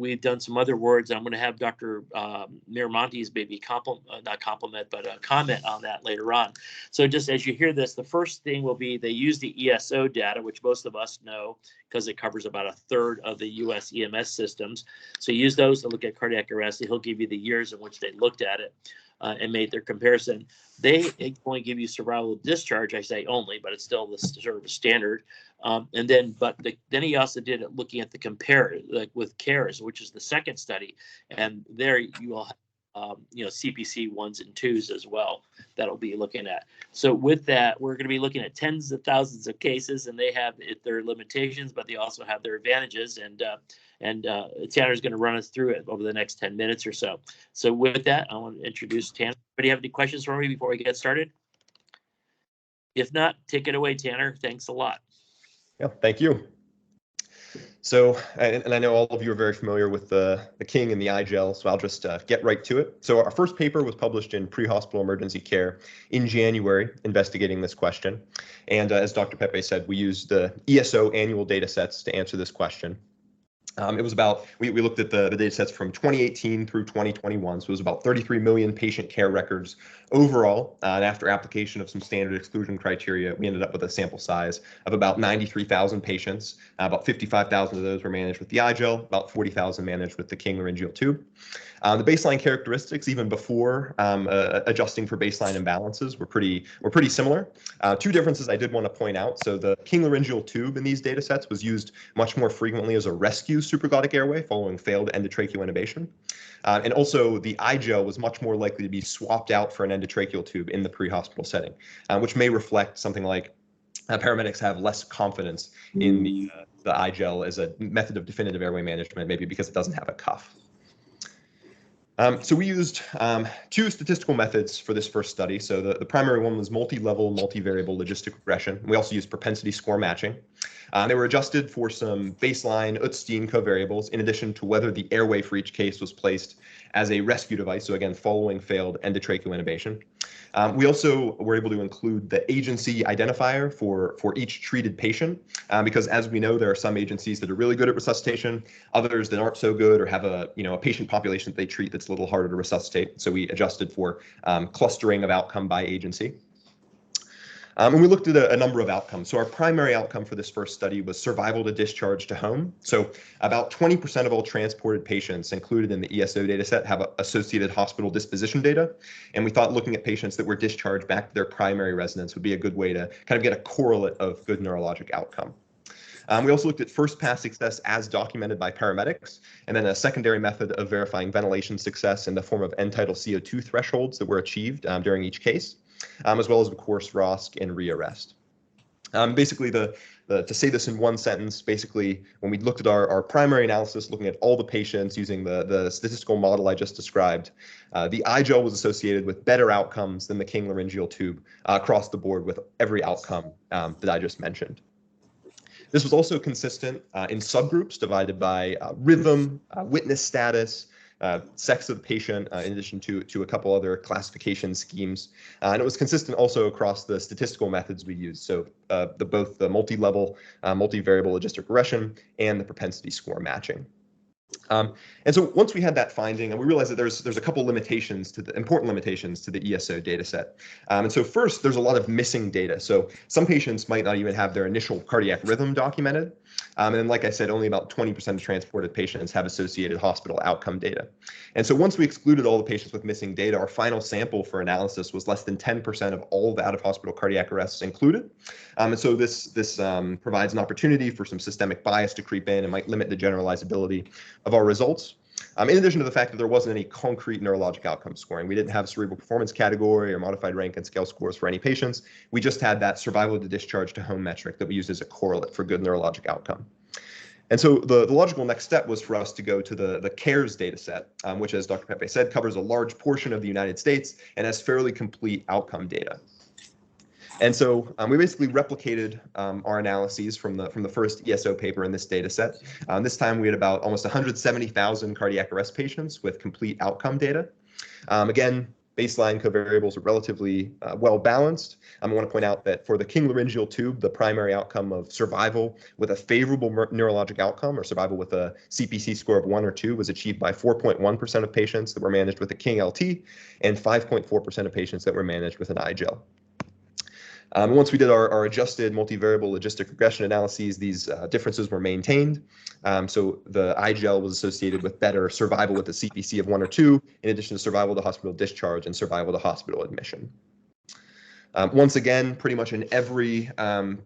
we've done some other words. I'm going to have Dr. Miramontes maybe not compliment, but comment on that later on. So just as you hear this, the first thing will be they use the ESO data, which most of us know because it covers about a third of the U.S. EMS systems. So use those to look at cardiac arrest. He'll give you the years in which they looked at it and made their comparison. They only give you survival discharge. I say only, but it's still the sort of standard. And then he also did it looking at the compare, like with CARES, which is the second study, and there you will have CPC 1s and 2s as well that'll be looking at. So with that, we're going to be looking at tens of thousands of cases, and they have their limitations, but they also have their advantages. And Tanner's going to run us through it over the next 10 minutes or so. So with that, I want to introduce Tanner. Anybody have any questions for me before we get started? If not, take it away, Tanner. Thanks a lot. Yeah, thank you. So, and I know all of you are very familiar with the King and the iGel, so I'll just get right to it. So our first paper was published in Pre-Hospital Emergency Care in January, investigating this question. And as Dr. Pepe said, we used the ESO annual data sets to answer this question. It was about, we looked at the data sets from 2018 through 2021, so it was about 33 million patient care records overall, and after application of some standard exclusion criteria, we ended up with a sample size of about 93,000 patients. About 55,000 of those were managed with the iGel, about 40,000 managed with the King laryngeal tube. The baseline characteristics, even before adjusting for baseline imbalances, were pretty similar. Two differences I did want to point out. So the King laryngeal tube in these data sets was used much more frequently as a rescue supraglottic airway following failed endotracheal intubation. And also the iGel was much more likely to be swapped out for an endotracheal tube in the pre-hospital setting, which may reflect something like paramedics have less confidence in the iGel as a method of definitive airway management, maybe because it doesn't have a cuff. So we used two statistical methods for this first study. So the primary one was multi-level, multivariable logistic regression. We also used propensity score matching. They were adjusted for some baseline Utstein covariables, in addition to whether the airway for each case was placed as a rescue device, so again, following failed endotracheal intubation. We also were able to include the agency identifier for each treated patient, because as we know, there are some agencies that are really good at resuscitation, others that aren't so good or have a patient population that they treat that's a little harder to resuscitate. So we adjusted for clustering of outcome by agency. And we looked at a number of outcomes. So our primary outcome for this first study was survival to discharge to home. So about 20% of all transported patients included in the ESO data set have associated hospital disposition data. And we thought looking at patients that were discharged back to their primary residence would be a good way to kind of get a correlate of good neurologic outcome. We also looked at first pass success as documented by paramedics, and then a secondary method of verifying ventilation success in the form of end-tidal CO2 thresholds that were achieved during each case, as well as, of course, ROSC and rearrest. Basically, to say this in one sentence, basically, when we looked at our primary analysis, looking at all the patients using the statistical model I just described, the iGel was associated with better outcomes than the King laryngeal tube across the board with every outcome that I just mentioned. This was also consistent in subgroups divided by rhythm, witness status, sex of the patient, in addition to a couple other classification schemes. And it was consistent also across the statistical methods we used. So both the multi-level, multivariable logistic regression and the propensity score matching. And so once we had that finding, and we realized that there's a couple limitations important limitations to the ESO data set. And so first, there's a lot of missing data. So some patients might not even have their initial cardiac rhythm documented. And then, like I said, only about 20% of transported patients have associated hospital outcome data. And so once we excluded all the patients with missing data, our final sample for analysis was less than 10% of all the out-of-hospital cardiac arrests included. And so this provides an opportunity for some systemic bias to creep in and might limit the generalizability of our results. In addition to the fact that there wasn't any concrete neurologic outcome scoring. We didn't have cerebral performance category or modified Rankin scale scores for any patients. We just had that survival to discharge to home metric that we used as a correlate for good neurologic outcome. And so the logical next step was for us to go to the CARES data set, which, as Dr. Pepe said, covers a large portion of the United States and has fairly complete outcome data. And so we basically replicated our analyses from the first ESO paper in this data set. This time we had about almost 170,000 cardiac arrest patients with complete outcome data. Again, Baseline covariables are relatively well balanced. I want to point out that for the King laryngeal tube, the primary outcome of survival with a favorable neurologic outcome, or survival with a CPC score of 1 or 2, was achieved by 4.1% of patients that were managed with a King LT and 5.4% of patients that were managed with an iGel. Once we did our adjusted multivariable logistic regression analyses, these differences were maintained. So the iGel was associated with better survival with a CPC of 1 or 2, in addition to survival to hospital discharge and survival to hospital admission. Once again, pretty much in every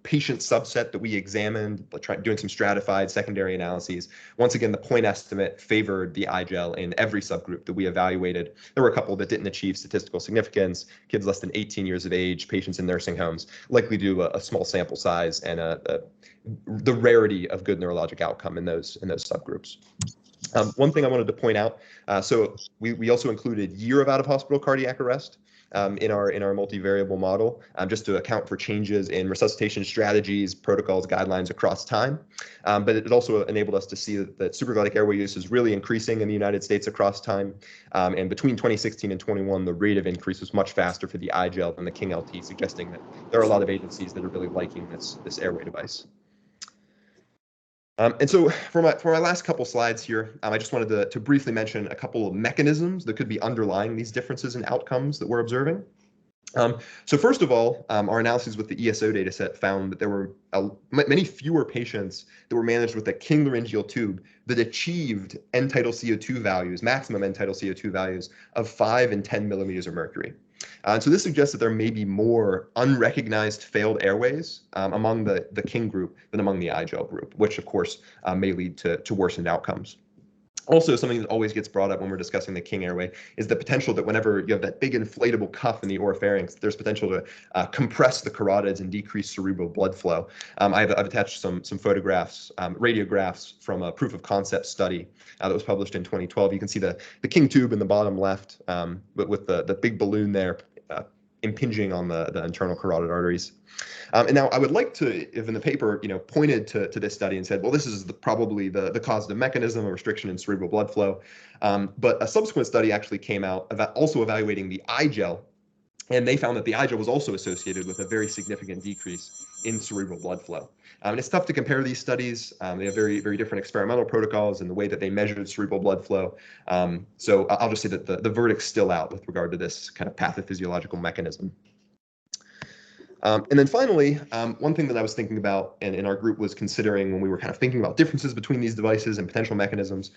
patient subset that we examined, doing some stratified secondary analyses, once again, the point estimate favored the iGel in every subgroup that we evaluated. There were a couple that didn't achieve statistical significance, kids less than 18 years of age, patients in nursing homes, likely due to a small sample size and the rarity of good neurologic outcome in those subgroups. One thing I wanted to point out, so we also included year of out-of-hospital cardiac arrest in our multivariable model, just to account for changes in resuscitation strategies, protocols, guidelines across time. But it also enabled us to see that supraglottic airway use is really increasing in the United States across time. And between 2016 and 21, the rate of increase was much faster for the iGel than the King LT, suggesting that there are a lot of agencies that are really liking this airway device. And so for my last couple slides here, I just wanted to briefly mention a couple of mechanisms that could be underlying these differences in outcomes that we're observing. So first of all, our analyses with the ESO data set found that there were many fewer patients that were managed with a King laryngeal tube that achieved end-tidal CO2 values, maximum end-tidal CO2 values of 5 and 10 millimeters of mercury. So this suggests that there may be more unrecognized failed airways among the King group than among the iGel group, which of course may lead to worsened outcomes. Also, something that always gets brought up when we're discussing the King airway is the potential that whenever you have that big inflatable cuff in the oropharynx, there's potential to compress the carotids and decrease cerebral blood flow. I've attached some photographs, radiographs from a proof of concept study that was published in 2012. You can see the King tube in the bottom left, with the big balloon there impinging on the internal carotid arteries. And now I would like to, if in the paper, pointed to this study and said, well, this is probably the causative mechanism of restriction in cerebral blood flow. But a subsequent study actually came out also evaluating the iGel, and they found that the iGel was also associated with a very significant decrease in cerebral blood flow. And it's tough to compare these studies. They have very, very different experimental protocols and the way that they measured cerebral blood flow. So I'll just say that the verdict's still out with regard to this kind of pathophysiological mechanism. And then finally, one thing that I was thinking about and our group was considering when we were kind of thinking about differences between these devices and potential mechanisms,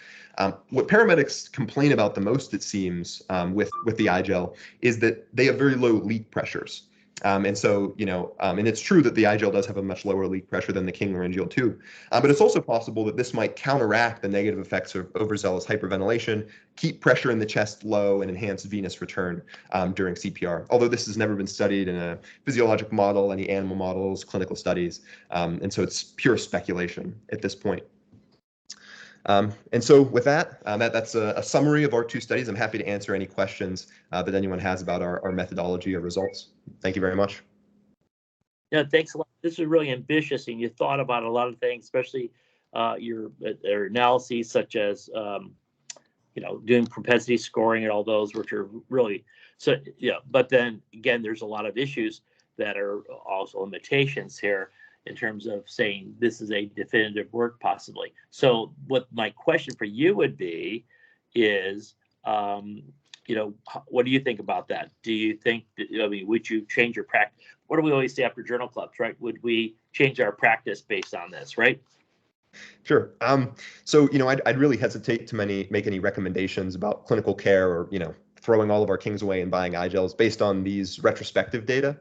what paramedics complain about the most, it seems, with the iGel is that they have very low leak pressures. And so, and it's true that the iGel does have a much lower leak pressure than the King laryngeal tube, but it's also possible that this might counteract the negative effects of overzealous hyperventilation, keep pressure in the chest low, and enhance venous return during CPR. Although this has never been studied in a physiologic model, any animal models, clinical studies, and so it's pure speculation at this point. And so with that, that's a summary of our two studies. I'm happy to answer any questions that anyone has about our methodology or results. Thank you very much. Yeah, thanks a lot. This is really ambitious, and you thought about a lot of things, especially your analyses such as doing propensity scoring and all those, which are really so. Yeah, but then again, there's a lot of issues that are also limitations here in terms of saying this is a definitive work possibly. So what my question for you would be is, what do you think about that? Do you think that, would you change your practice? What do we always say after journal clubs, right? Would we change our practice based on this, right? Sure. So, I'd really hesitate to make any recommendations about clinical care or, throwing all of our Kings away and buying iGels based on these retrospective data.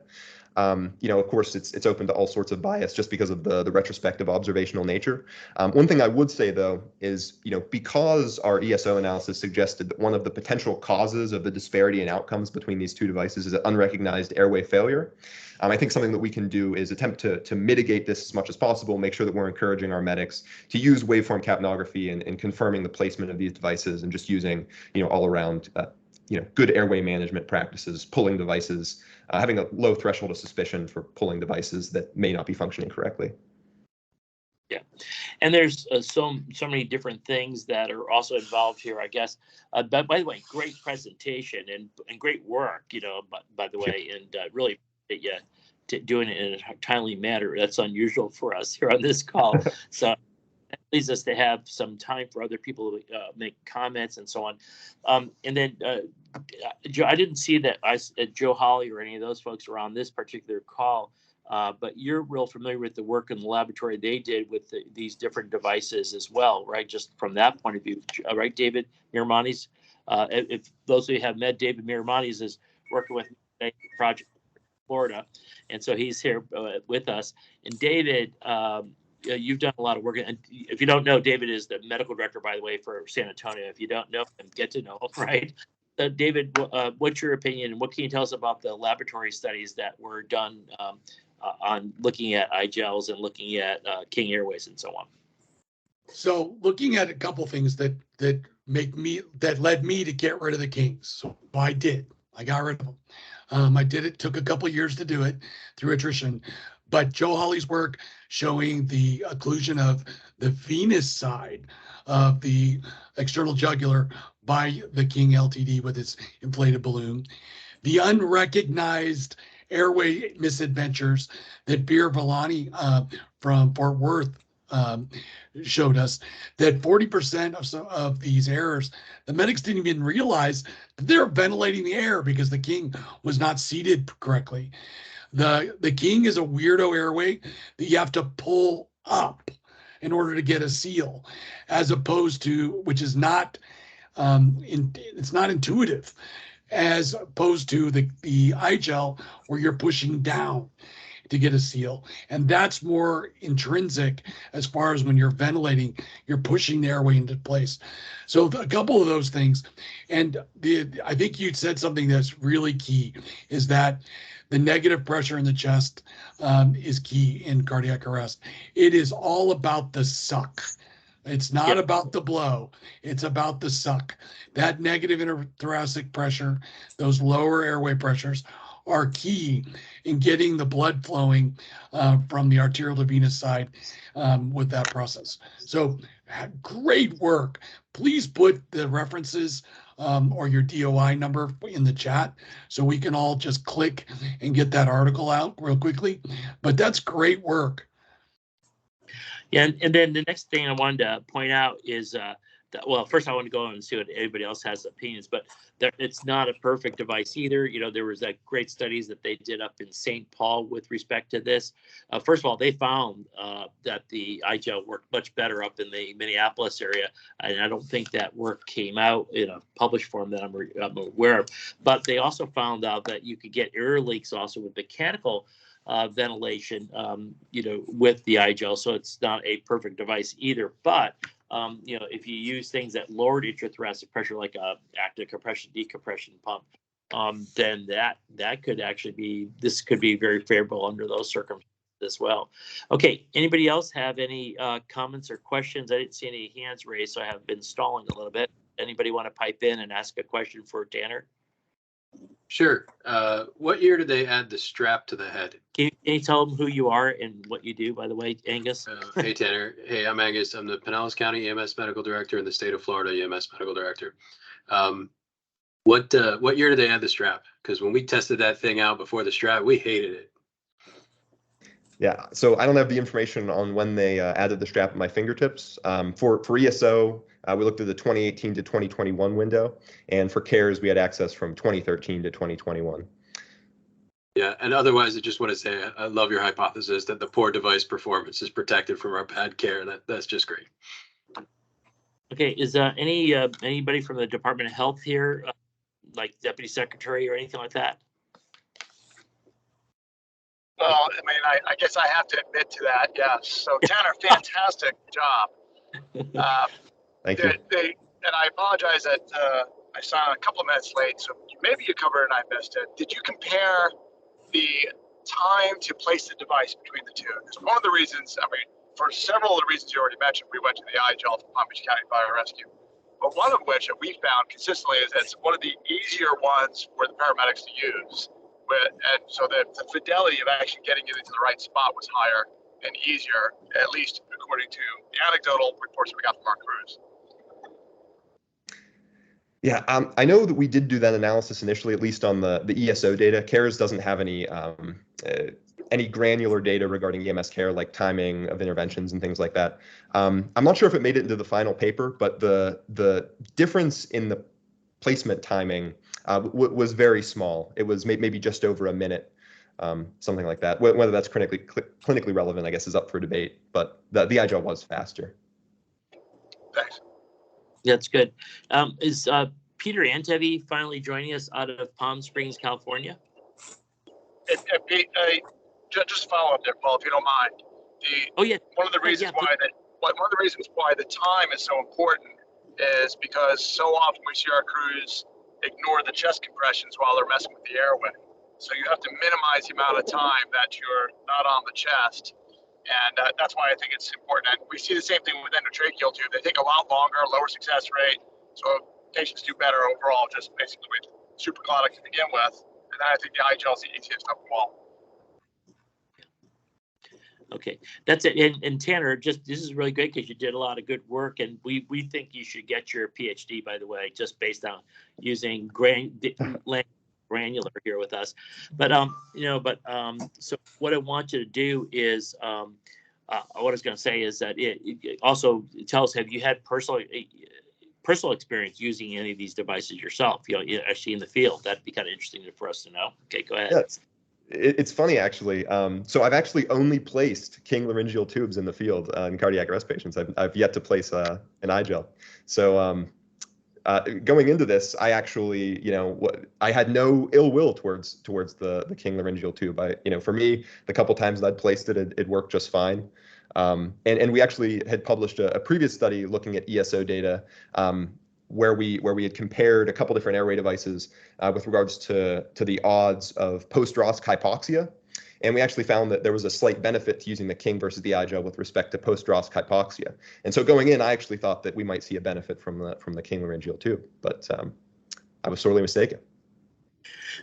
Of course, it's open to all sorts of bias just because of the retrospective observational nature. One thing I would say, though, is, because our ESO analysis suggested that one of the potential causes of the disparity in outcomes between these two devices is unrecognized airway failure, I think something that we can do is attempt to mitigate this as much as possible, make sure that we're encouraging our medics to use waveform capnography and confirming the placement of these devices and just using, all around good airway management practices, pulling devices, having a low threshold of suspicion for pulling devices that may not be functioning correctly. Yeah. And there's so many different things that are also involved here, I guess. But by the way, great presentation and great work, by the way, and really yeah, doing it in a timely manner. That's unusual for us here on this call. So that leads us to have some time for other people to make comments and so on. And then, Joe, I didn't see that Joe Hawley or any of those folks were on this particular call, but you're real familiar with the work in the laboratory they did with these different devices as well, right? Just from that point of view, right, David Miramontes? If those of you have met David Miramontes, is working with a project in Florida, and so he's here with us. And David, you've done a lot of work. And if you don't know, David is the medical director, by the way, for San Antonio. If you don't know him, get to know him, right? David, what's your opinion, and what can you tell us about the laboratory studies that were done on looking at iGels and looking at King Airways and so on? So looking at a couple things that led me to get rid of the Kings. So I got rid of them. I did it, took a couple years to do it through attrition, but Joe Hawley's work showing the occlusion of the venous side of the external jugular by the King LTD with its inflated balloon, the unrecognized airway misadventures that Bir Villani from Fort Worth showed us, that 40% of these errors, the medics didn't even realize that they're ventilating the air because the King was not seated correctly. The King is a weirdo airway that you have to pull up in order to get a seal, as opposed to, which is not, it's not intuitive, as opposed to the iGel where you're pushing down to get a seal. And that's more intrinsic as far as when you're ventilating, you're pushing the airway into place. So a couple of those things. And I think you said something that's really key, is that the negative pressure in the chest is key in cardiac arrest. It is all about the suck. It's not about the blow. It's about the suck. That negative interthoracic pressure, those lower airway pressures, are key in getting the blood flowing from the arterial to venous side with that process. So great work. Please put the references or your DOI number in the chat so we can all just click and get that article out real quickly. But that's great work. Yeah, and then the next thing I wanted to point out is that, well, first I want to go and see what everybody else has opinions, but it's not a perfect device either. There was that great studies that they did up in St. Paul with respect to this. First of all, they found that the iGel worked much better up in the Minneapolis area, and I don't think that work came out in a published form that I'm aware of. But they also found out that you could get air leaks also with mechanical ventilation, with the iGel. So it's not a perfect device either. But if you use things that lowered intrathoracic pressure, like a active compression decompression pump, then that could actually could be very favorable under those circumstances as well. Okay, anybody else have any comments or questions? I didn't see any hands raised, so I have been stalling a little bit. Anybody want to pipe in and ask a question for Tanner? Sure. What year did they add the strap to the head? Can you tell them who you are and what you do, by the way, Angus? Hey, Tanner. Hey, I'm Angus. I'm the Pinellas County EMS Medical Director and the State of Florida EMS Medical Director. What year did they add the strap? Because when we tested that thing out before the strap, we hated it. Yeah, so I don't have the information on when they added the strap at my fingertips. For ESO, we looked at the 2018 to 2021 window, and for CARES, we had access from 2013 to 2021. Yeah, and otherwise, I just want to say I love your hypothesis that the poor device performance is protected from our bad care. That's just great. Okay, is anybody from the Department of Health here, like Deputy Secretary or anything like that? Well, I mean, I guess I have to admit to that, yes. So Tanner, fantastic job. Thank you. And I apologize that I signed a couple of minutes late, so maybe you covered it and I missed it. Did you compare the time to place the device between the two? Because one of the reasons, I mean, for several of the reasons you already mentioned, we went to the iGel for Palm Beach County Fire Rescue. But one of which that we found consistently is that it's one of the easier ones for the paramedics to use. And so the fidelity of actually getting it into the right spot was higher. and easier, at least according to the anecdotal reports we got from our crews. Yeah, I know that we did do that analysis initially, at least on the ESO data. CARES doesn't have any granular data regarding EMS care, like timing of interventions and things like that. I'm not sure if it made it into the final paper, but the difference in the placement timing was very small. It was maybe just over a minute, something like that. Whether that's clinically relevant, I guess, is up for debate. But the iGel was faster. Thanks. That's good. Is Peter Antevi finally joining us out of Palm Springs, California? Pete, just a follow up there, Paul, if you don't mind. One of the reasons why the time is so important is because so often we see our crews ignore the chest compressions while they're messing with the airway. So you have to minimize the amount of time that you're not on the chest. And that's why I think it's important. And we see the same thing with endotracheal too. They take a lot longer, lower success rate. So patients do better overall, just basically with supraglottic to begin with. And then I think the iGel is the easiest of them all. Okay, that's it. And Tanner, this is really great because you did a lot of good work, and we think you should get your PhD, by the way, just based on using granular here with us. But so what I want you to do is what I was going to say is that it also tells, have you had personal experience using any of these devices yourself? Actually in the field. That'd be kind of interesting for us to know. Okay, go ahead. Yes. It's funny, actually. So I've actually only placed King laryngeal tubes in the field in cardiac arrest patients. I've yet to place an iGel. So going into this, I actually, I had no ill will towards the King laryngeal tube. For me, the couple times that I'd placed it worked just fine. And we actually had published a previous study looking at ESO data, where we had compared a couple different airway devices with regards to the odds of post-ROSC hypoxia. And we actually found that there was a slight benefit to using the King versus the iGel with respect to post-ROSC hypoxia. And so going in, I actually thought that we might see a benefit from the King laryngeal tube, but I was sorely mistaken.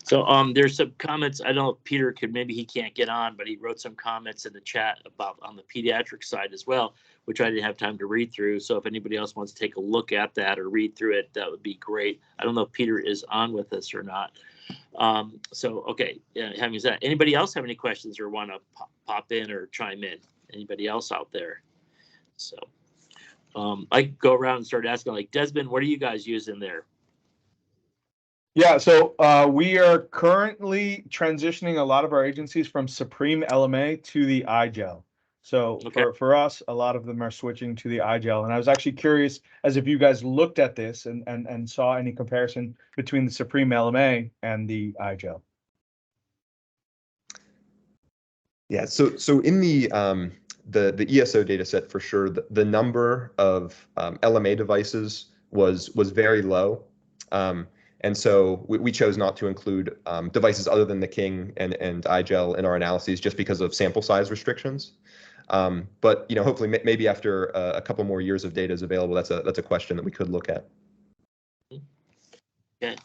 So there's some comments. I don't know if Peter he can't get on, but he wrote some comments in the chat about on the pediatric side as well, which I didn't have time to read through. So if anybody else wants to take a look at that or read through it, that would be great. I don't know if Peter is on with us or not. Okay, having said that, anybody else have any questions or want to pop in or chime in? Anybody else out there? So I could go around and start asking, like, Desmond, what are you guys using there? Yeah, so we are currently transitioning a lot of our agencies from Supreme LMA to the iGel. So okay. for us, a lot of them are switching to the iGel. And I was actually curious as if you guys looked at this and saw any comparison between the Supreme LMA and the iGel. Yeah, so in the ESO data set, for sure, the number of LMA devices was very low. And so we chose not to include devices other than the King and iGel in our analyses just because of sample size restrictions. But hopefully maybe after a couple more years of data is available, that's a question that we could look at. Okay.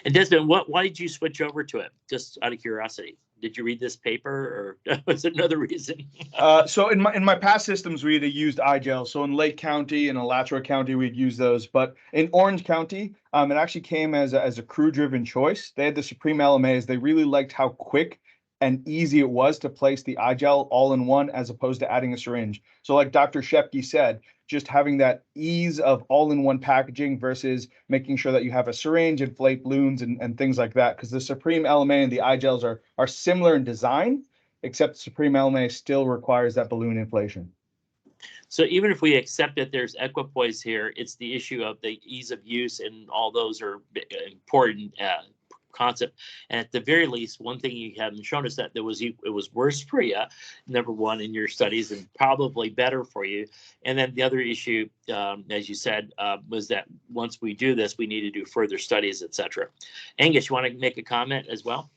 And Desmond, why did you switch over to it? Just out of curiosity. Did you read this paper, or was it another reason? So in my past systems, we had used iGel. So in Lake County and Alachua County, we'd use those. But in Orange County, it actually came as a crew-driven choice. They had the Supreme LMAs. They really liked how quick and easy it was to place the iGel all in one, as opposed to adding a syringe. So like Dr. Shepke said, just having that ease of all-in-one packaging versus making sure that you have a syringe, inflate balloons, and things like that. Because the Supreme LMA and the iGels are similar in design, except Supreme LMA still requires that balloon inflation. So even if we accept that there's equipoise here, it's the issue of the ease of use, and all those are important concept. And at the very least, one thing you haven't shown us that it was worse for you, number one, in your studies, and probably better for you. And then the other issue, as you said, was that once we do this, we need to do further studies, etc. Angus, you want to make a comment as well?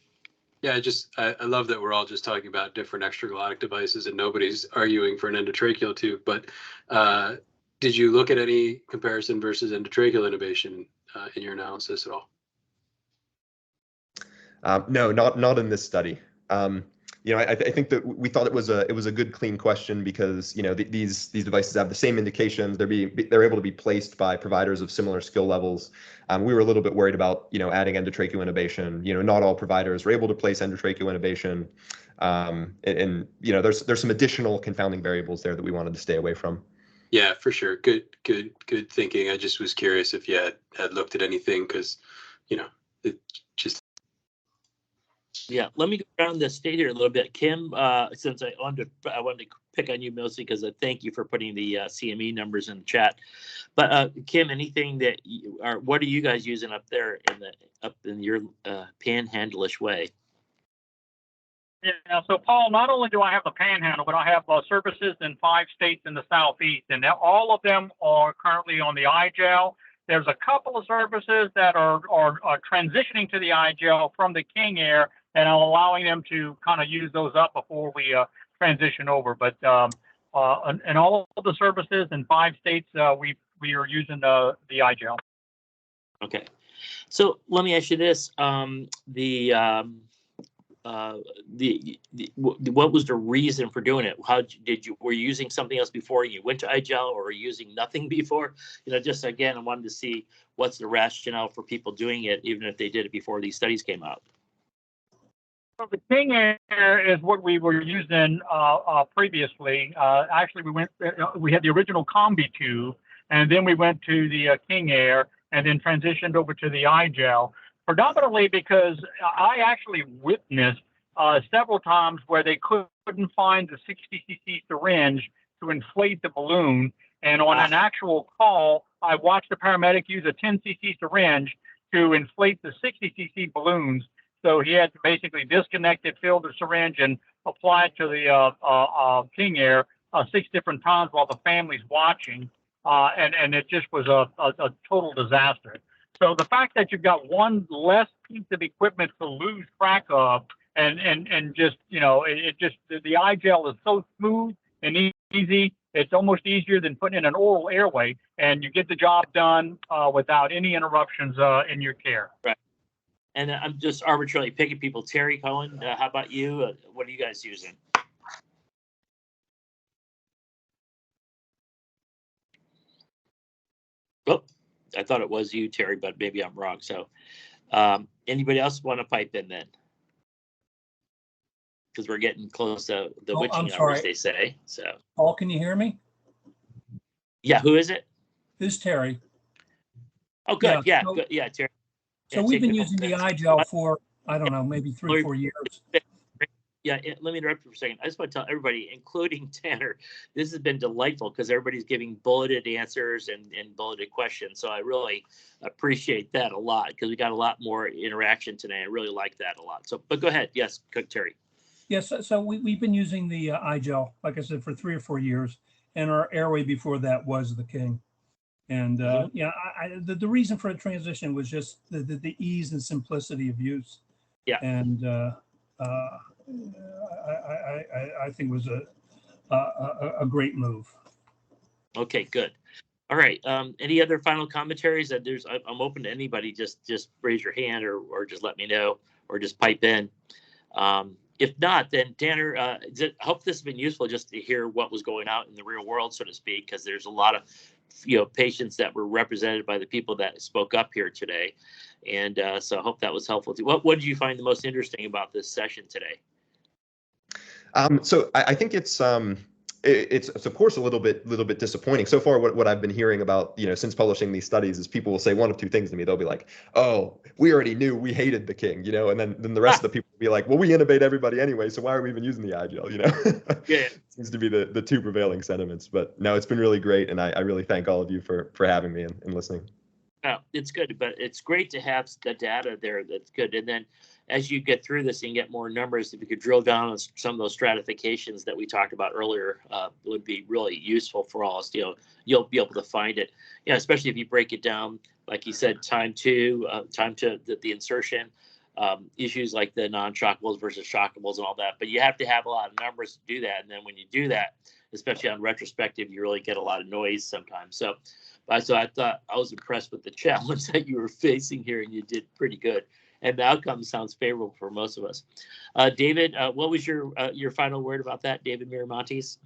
Yeah, I love that we're all just talking about different extraglottic devices and nobody's arguing for an endotracheal tube. But did you look at any comparison versus endotracheal intubation in your analysis at all? No, not in this study. I think that we thought it was a good, clean question because these devices have the same indications. They're able to be placed by providers of similar skill levels. We were a little bit worried about adding endotracheal intubation. Not all providers were able to place endotracheal intubation, and there's some additional confounding variables there that we wanted to stay away from. Yeah, for sure. Good thinking. I just was curious if you had looked at anything because, it just. Yeah, let me go around the state here a little bit. Kim, since I wanted to pick on you mostly because I thank you for putting the CME numbers in the chat. But Kim, anything that what are you guys using up there in your panhandle-ish way? Yeah, so Paul, not only do I have the panhandle, but I have services in 5 states in the Southeast, and all of them are currently on the iGel. There's a couple of services that are transitioning to the iGel from the King Air, and I'm allowing them to kind of use those up before we transition over. But and all of the services in 5 states, we are using the iGel. Okay, so let me ask you this: what was the reason for doing it? Were you using something else before you went to iGel, or were you using nothing before? Just again, I wanted to see what's the rationale for people doing it, even if they did it before these studies came out. So the King Air is what we were using previously. Actually, we had the original Combi tube, and then we went to the King Air, and then transitioned over to the iGel. Predominantly because I actually witnessed several times where they couldn't find the 60 cc syringe to inflate the balloon. And on an actual call, I watched the paramedic use a 10 cc syringe to inflate the 60 cc balloons. So he had to basically disconnect it, fill the syringe, and apply it to the King Air 6 different times while the family's watching. And it just was a total disaster. So the fact that you've got one less piece of equipment to lose track of, and just the iGel is so smooth and easy. It's almost easier than putting in an oral airway, and you get the job done without any interruptions in your care. Right. And I'm just arbitrarily picking people. Terry Cohen, how about you? What are you guys using? Oh, I thought it was you, Terry, but maybe I'm wrong. So anybody else want to pipe in then? Because we're getting close to the witching hours, they say. So, Paul, can you hear me? Yeah, who is it? This is Terry. Oh, good. Yeah, good. Yeah, Terry. So we've been using the iGel for, I don't know, maybe 3 or 4 years. Yeah, let me interrupt you for a second. I just want to tell everybody, including Tanner, this has been delightful because everybody's giving bulleted answers and bulleted questions. So I really appreciate that a lot because we got a lot more interaction today. I really like that a lot. So, but go ahead. Yes, Terry. Yes, so we've been using the iGel, like I said, for 3 or 4 years, and our airway before that was the King. And yeah, the reason for the transition was just the ease and simplicity of use. Yeah. And I think it was a great move. Okay, good. All right. Any other final commentaries? That I'm open to anybody. Just raise your hand or just let me know or just pipe in. If not, then Tanner, I hope this has been useful just to hear what was going on in the real world, so to speak, because there's a lot of patients that were represented by the people that spoke up here today, and so I hope that was helpful too. What did you find the most interesting about this session today? So I think it's of course a little bit disappointing so far. What I've been hearing about since publishing these studies is people will say one of two things to me. They'll be like, "Oh, we already knew we hated the King," and then the rest of the people will be like, "Well, we intubate everybody anyway, so why are we even using the iGel?" Yeah. Seems to be the two prevailing sentiments. But no, it's been really great, and I really thank all of you for having me and listening. It's good, but it's great to have the data there. That's good. And then as you get through this and get more numbers, if you could drill down on some of those stratifications that we talked about earlier, would be really useful for all us. You'll be able to find it. Especially if you break it down, like you said, time to the insertion, issues like the non-shockables versus shockables and all that. But you have to have a lot of numbers to do that. And then when you do that, especially on retrospective, you really get a lot of noise sometimes. So I thought I was impressed with the challenge that you were facing here, and you did pretty good. and the outcome sounds favorable for most of us. David, what was your final word about that, David Miramontes?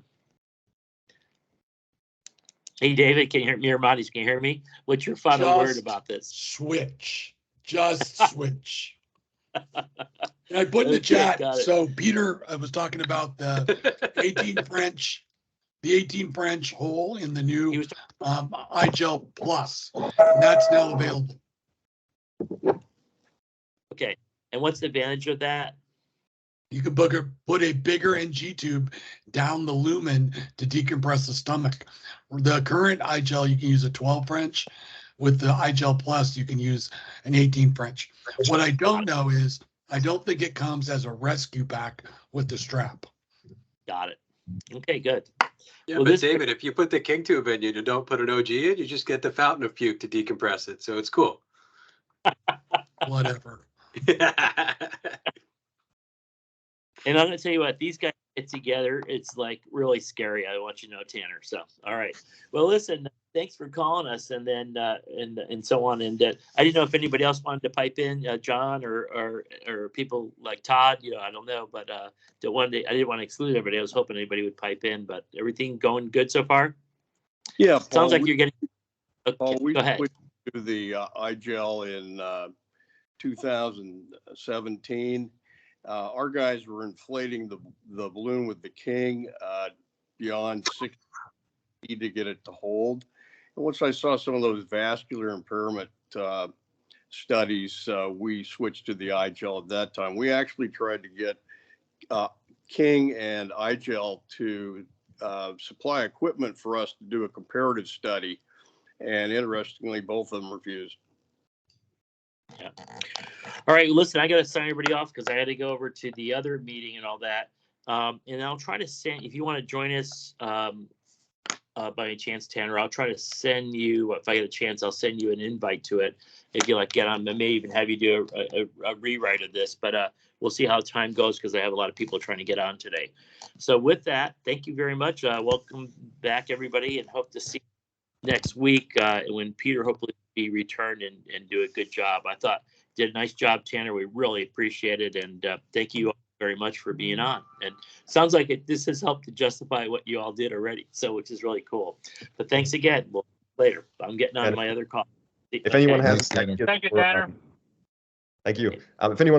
Hey, David, can you hear Miramontes? Can you hear me? What's your final word about this? Switch. Just switch. And I put in the chat. So Peter was talking about the 18 French, hole in the new iGel Plus. And that's now available. Okay. And what's the advantage of that? You can put a bigger NG tube down the lumen to decompress the stomach. The current iGel, you can use a 12 French. With the iGel Plus, you can use an 18 French. What I don't know is, I don't think it comes as a rescue pack with the strap. Got it. Okay, good. Yeah, well, but David, if you put the King tube in, you don't put an OG in, you just get the fountain of puke to decompress it. So it's cool. Whatever. And I'm going to tell you what, these guys get together. It's like really scary. I want you to know, Tanner. So, all right. Well, listen, thanks for calling us and then, and so on. And I didn't know if anybody else wanted to pipe in, John or people like Todd, I don't know, but I didn't want to exclude everybody. I was hoping anybody would pipe in, but everything going good so far? Yeah. Paul, sounds like you're getting, okay, Paul, we go ahead. switched to the iGel in 2017. Our guys were inflating the balloon with the King beyond 60 to get it to hold. And once I saw some of those vascular impairment studies, we switched to the iGel at that time. We actually tried to get King and iGel to supply equipment for us to do a comparative study. And interestingly, both of them refused. Yeah. All right. Listen, I got to sign everybody off because I had to go over to the other meeting and all that. And I'll try to send, if you want to join us by any chance, Tanner, I'll try to send you, if I get a chance, I'll send you an invite to it. If you like get on, I may even have you do a rewrite of this, but we'll see how time goes because I have a lot of people trying to get on today. So with that, thank you very much. Welcome back, everybody, and hope to see you next week when Peter hopefully be returned and do a good job. I thought did a nice job, Tanner. We really appreciate it, and thank you all very much for being on. And sounds like this has helped to justify what you all did already, so which is really cool. But thanks again. Well, later. I'm getting on my other call. If anyone has, Thank you, Tanner. thank you. If anyone